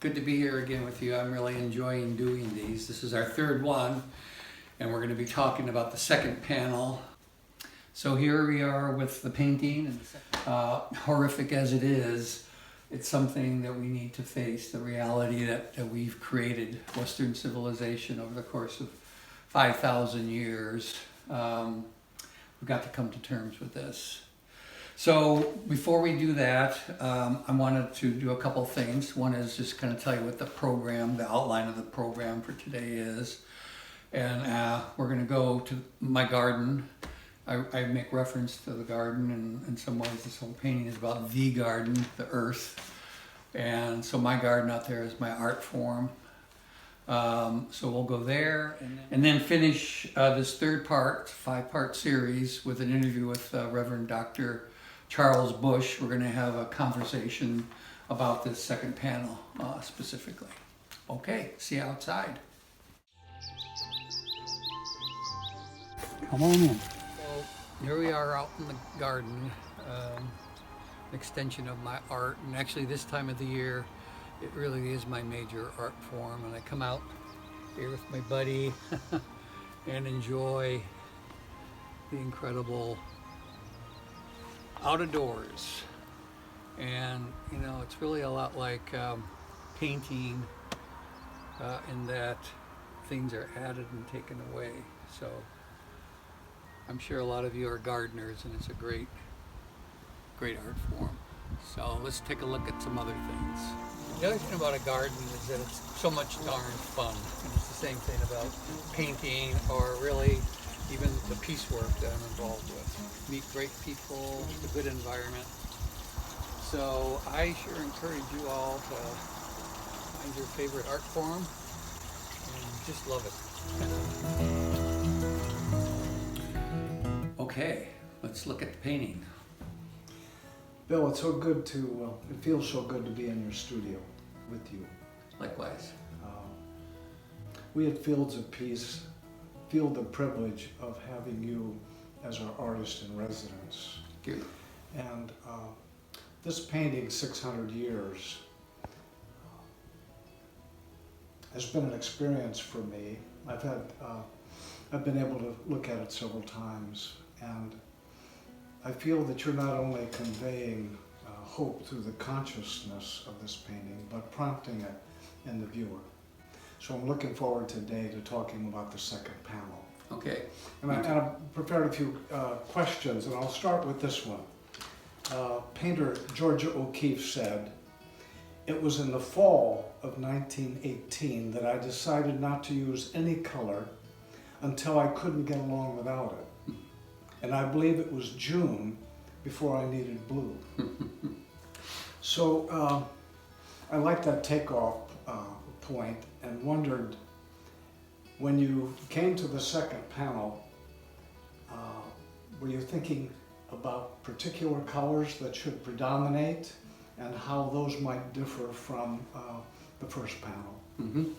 Good to be here again with you. I'm really enjoying doing these. This is our third one, and we're going to be talking about the second panel. So here we are with the painting, and horrific as it is, it's something that we need to face, the reality that we've created Western civilization over the course of 5,000 years. We've got to come to terms with this. So before we do that, I wanted to do a couple things. One is just kind of tell you what the program, the outline of the program for today is. And we're going to go to my garden. I make reference to the garden, and in some ways this whole painting is about the garden, the earth. And so my garden out there is my art form. So we'll go there and then finish this third part, 5-part series with an interview with Reverend Dr. Charles Busch. We're going to have a conversation about this second panel specifically. Okay, see you outside. Come on in. So here we are out in the garden, an extension of my art, and actually this time of the year it really is my major art form, and I come out here with my buddy and enjoy the incredible out of doors. And you know, it's really a lot like painting in that things are added and taken away. So I'm sure a lot of you are gardeners, and it's a great art form. So let's take a look at some other things. The other thing about a garden is that it's so much darn fun. And it's the same thing about painting, or really even the piecework that I'm involved with. Meet great people, a good environment. So I sure encourage you all to find your favorite art form and just love it. Okay, let's look at the painting. Bill, it's so good to, it feels so good to be in your studio with you. Likewise. We at Fields of Peace feel the privilege of having you as our artist in residence. Thank you. And this painting, 600 years, has been an experience for me. I've been able to look at it several times, and I feel that you're not only conveying hope through the consciousness of this painting, but prompting it in the viewer. So I'm looking forward today to talking about the second panel. Okay. And I've prepared a few questions, and I'll start with this one. Painter Georgia O'Keeffe said, "It was in the fall of 1918 that I decided not to use any color until I couldn't get along without it. And I believe it was June before I needed blue." So I like that takeoff point, and wondered, when you came to the second panel, were you thinking about particular colors that should predominate and how those might differ from the first panel? Mm-hmm.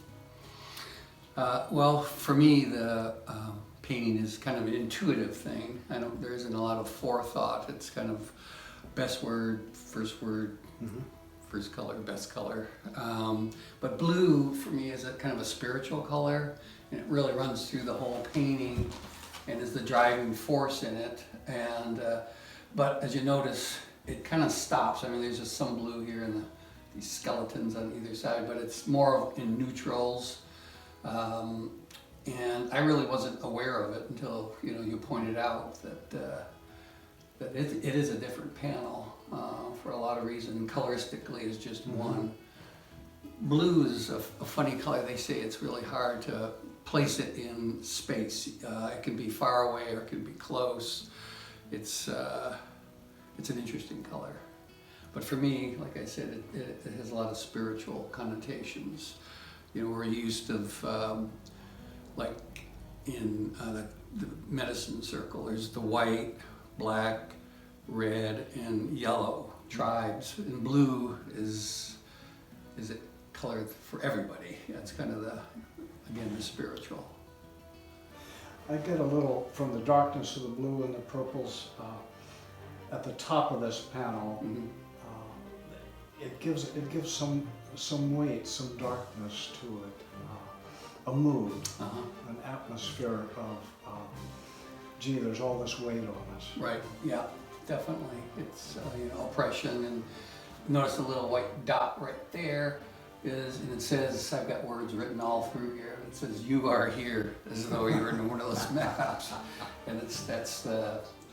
Well, for me, the painting is kind of an intuitive thing. There isn't a lot of forethought. It's kind of best word, Mm-hmm. first color, best color. But blue for me is a kind of a spiritual color, and it really runs through the whole painting and is the driving force in it. And but as you notice, it kind of stops. I mean, there's just some blue here and these skeletons on either side, but it's more in neutrals. And I really wasn't aware of it until you pointed out that it is a different panel for a lot of reasons. Coloristically is just one. Blue is a funny color. They say it's really hard to place it in space. It can be far away or it can be close. It's an interesting color. But for me, like I said, it has a lot of spiritual connotations. We're used to, like in the medicine circle, there's the white, black, red, and yellow tribes. And blue is a color for everybody. It's kind of again, the spiritual. I get a little, from the darkness of the blue and the purples at the top of this panel, it gives some weight, some darkness to it, a mood, an atmosphere of gee, there's all this weight on us. Right, yeah, definitely. It's, oppression. And notice a little white dot right there and it says, I've got words written all through here. It says, you are here, as though you're in one of those maps. And of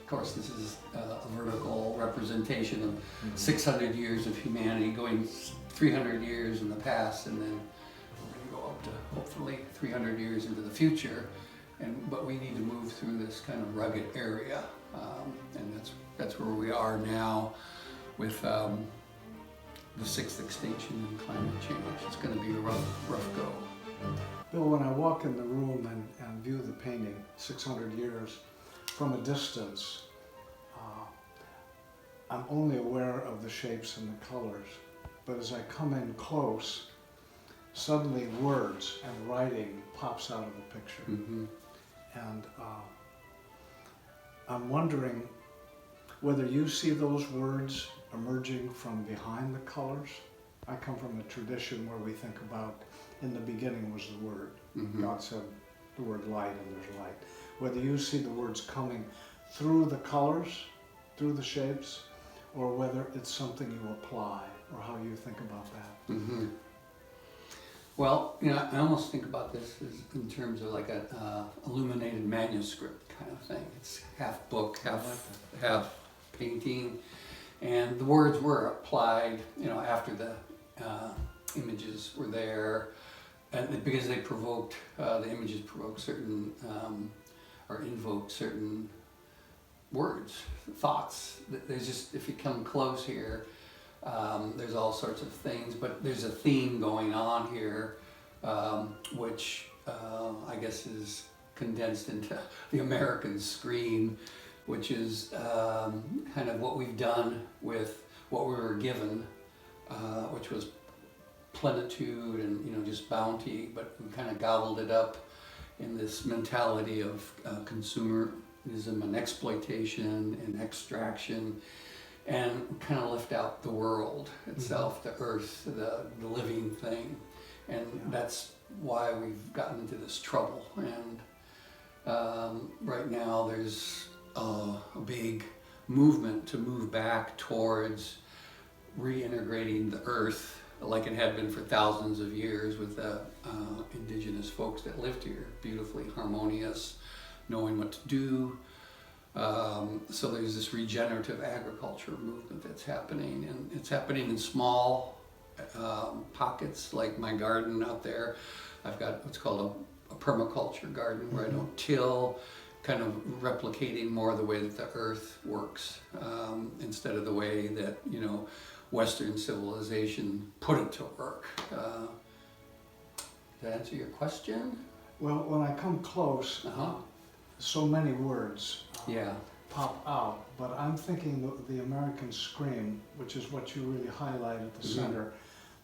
course, this is a vertical representation of 600 years of humanity, going 300 years in the past, and then we're going to go up to hopefully 300 years into the future. But we need to move through this kind of rugged area, and that's where we are now with the sixth extinction and climate change. It's going to be a rough go. Bill, when I walk in the room and view the painting, 600 years, from a distance, I'm only aware of the shapes and the colors. But as I come in close, suddenly words and writing pops out of the picture. Mm-hmm. And I'm wondering whether you see those words emerging from behind the colors. I come from a tradition where we think about, in the beginning was the Word. Mm-hmm. God said the word light and there's light. Whether you see the words coming through the colors, through the shapes, or whether it's something you apply, or how you think about that. Mm-hmm. Well, I almost think about this as in terms of like a illuminated manuscript kind of thing. It's half book, half painting, and the words were applied, after the images were there, and because they provoked, the images provoked certain, or invoked certain words, thoughts. There's just, if you come close here, there's all sorts of things, but there's a theme going on here, which I guess is condensed into the American screen, which is kind of what we've done with what we were given, which was plenitude and just bounty, but we kind of gobbled it up in this mentality of consumerism and exploitation and extraction, and kind of left out the world itself, the earth, the living thing. And that's why we've gotten into this trouble. And right now there's a big movement to move back towards reintegrating the earth like it had been for thousands of years with the indigenous folks that lived here, beautifully harmonious, knowing what to do. So there's this regenerative agriculture movement that's happening, and it's happening in small pockets, like my garden out there. I've got what's called a permaculture garden where I don't till, kind of replicating more the way that the earth works, instead of the way that, Western civilization put it to work. Does that answer your question? Well, when I come close, so many words pop out, but I'm thinking the American scream, which is what you really highlight at the center.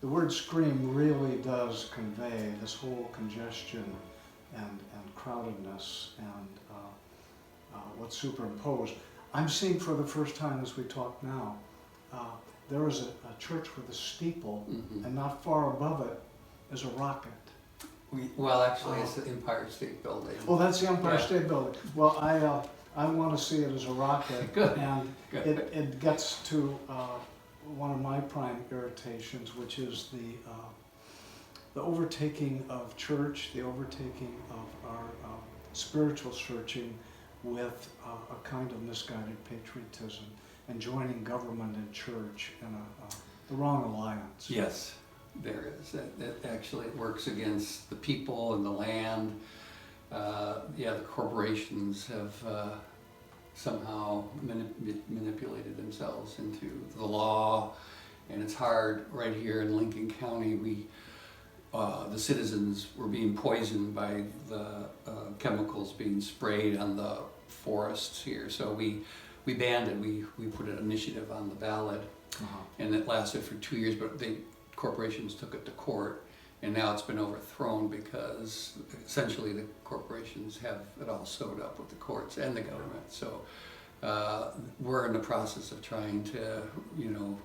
The word scream really does convey this whole congestion and crowdedness and what's superimposed. I'm seeing for the first time as we talk now, there is a church with a steeple, and not far above it is a rocket. Well, actually, it's the Empire State Building. Oh, that's the Empire State Building. Well, I want to see it as a rocket. Good. And it gets to one of my prime irritations, which is the overtaking of church, the overtaking of our spiritual searching with a kind of misguided patriotism, and joining government and church in the wrong alliance. Yes, there is. That actually works against the people and the land. The corporations have somehow manipulated themselves into the law, and it's hard. Right here in Lincoln County, the citizens were being poisoned by the chemicals being sprayed on the forests here. So we banned it. We put an initiative on the ballot, and it lasted for 2 years, but the corporations took it to court, and now it's been overthrown because essentially the corporations have it all sewed up with the courts and the government. So we're in the process of trying to,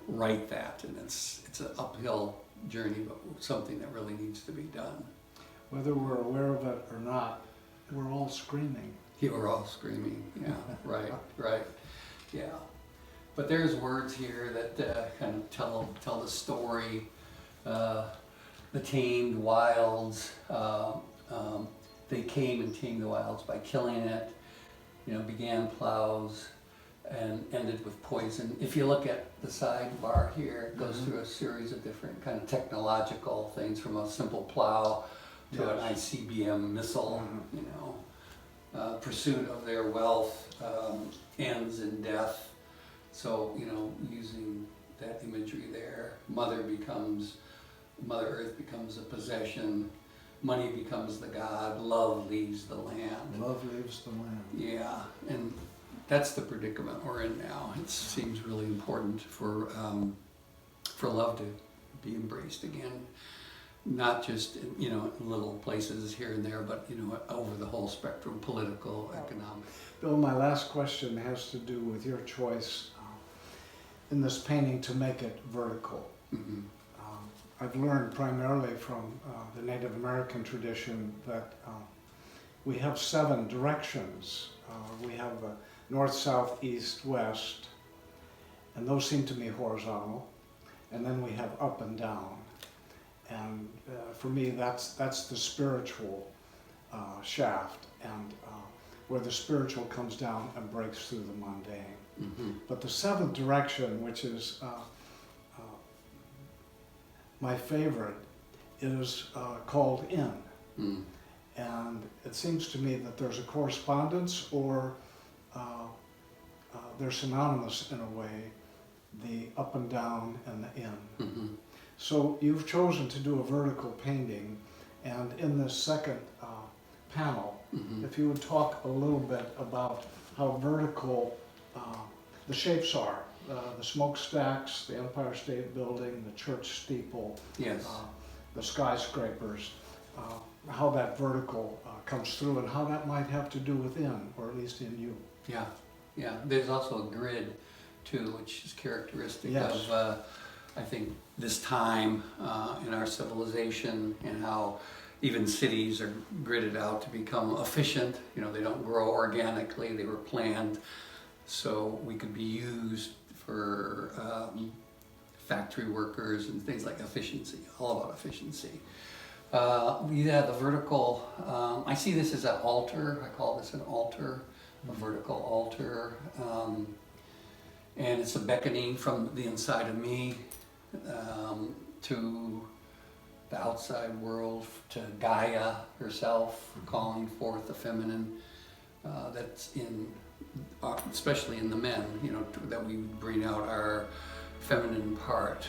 right that, and it's an uphill journey, but something that really needs to be done. Whether we're aware of it or not, we're all screaming. Yeah, we're all screaming, yeah, right, yeah. But there's words here that kind of tell the story. The tamed wilds, they came and tamed the wilds by killing it, began plows and ended with poison. If you look at the sidebar here, it goes through a series of different kind of technological things, from a simple plow to an ICBM missile, pursuit of their wealth ends in death. So, using that imagery there, Mother Earth becomes a possession, money becomes the god, love leaves the land. Love leaves the land. Yeah, and that's the predicament we're in now. It seems really important for love to be embraced again. Not just in little places here and there, but over the whole spectrum, political, economic. Bill, my last question has to do with your choice in this painting to make it vertical. Mm-hmm. I've learned primarily from the Native American tradition that we have 7 directions. We have north, south, east, west, and those seem to me horizontal. And then we have up and down. And for me, that's the spiritual shaft, and where the spiritual comes down and breaks through the mundane. Mm-hmm. But the 7th direction, which is my favorite, is called in. Mm. And it seems to me that there's a correspondence, or they're synonymous in a way, the up and down and the in. Mm-hmm. So you've chosen to do a vertical painting, and in this second panel, Mm-hmm. if you would talk a little bit about how vertical the shapes are, the smokestacks, the Empire State Building, the church steeple, Yes. the skyscrapers, how that vertical comes through, and how that might have to do with in, or at least in you. Yeah. There's also a grid too, which is characteristic Yes. of, I think, this time in our civilization, and how even cities are gridded out to become efficient. They don't grow organically; they were planned, so we could be used for factory workers and things like efficiency. All about efficiency. The vertical. I see this as an altar. I call this an altar, a vertical altar, and it's a beckoning from the inside of me to the outside world, to Gaia herself, calling forth the feminine that's in, especially in the men, that we bring out our feminine part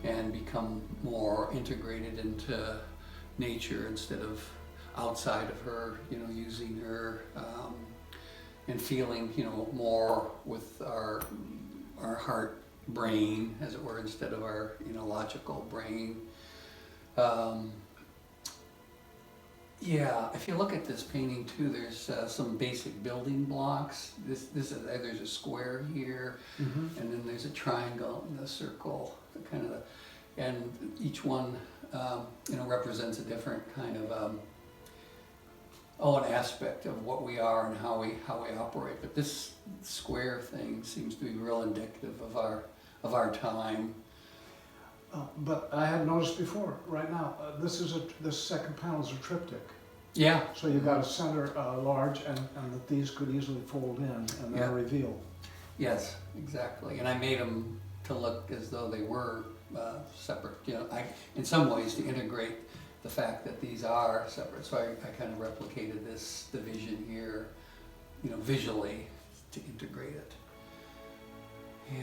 and become more integrated into nature instead of outside of her, using her and feeling, more with our heart brain, as it were, instead of our logical brain. If you look at this painting too, there's some basic building blocks. There's a square here, Mm-hmm. and then there's a triangle and a circle, and each one represents a different kind of an aspect of what we are and how we operate. But this square thing seems to be real indicative of our time. But I had noticed before, right now, this second panel is a triptych. Yeah. So you've got a center large, and that these could easily fold in and then reveal. Yes, exactly. And I made them to look as though they were separate. In some ways to integrate the fact that these are separate. So I kind of replicated this division here, visually to integrate it. Yeah.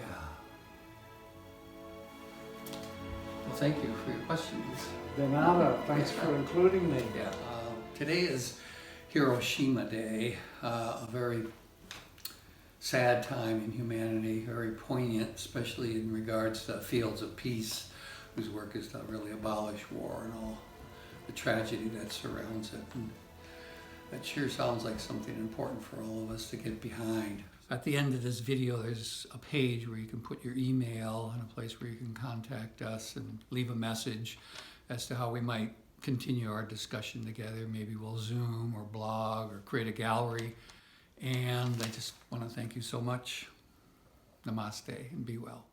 Well, thank you for your questions. De nada, thanks for including me. Yeah. Today is Hiroshima Day, a very sad time in humanity, very poignant, especially in regards to Fields of Peace, whose work is to really abolish war and all the tragedy that surrounds it. That sure sounds like something important for all of us to get behind. At the end of this video, there's a page where you can put your email and a place where you can contact us and leave a message as to how we might continue our discussion together. Maybe we'll Zoom or blog or create a gallery. And I just want to thank you so much. Namaste and be well.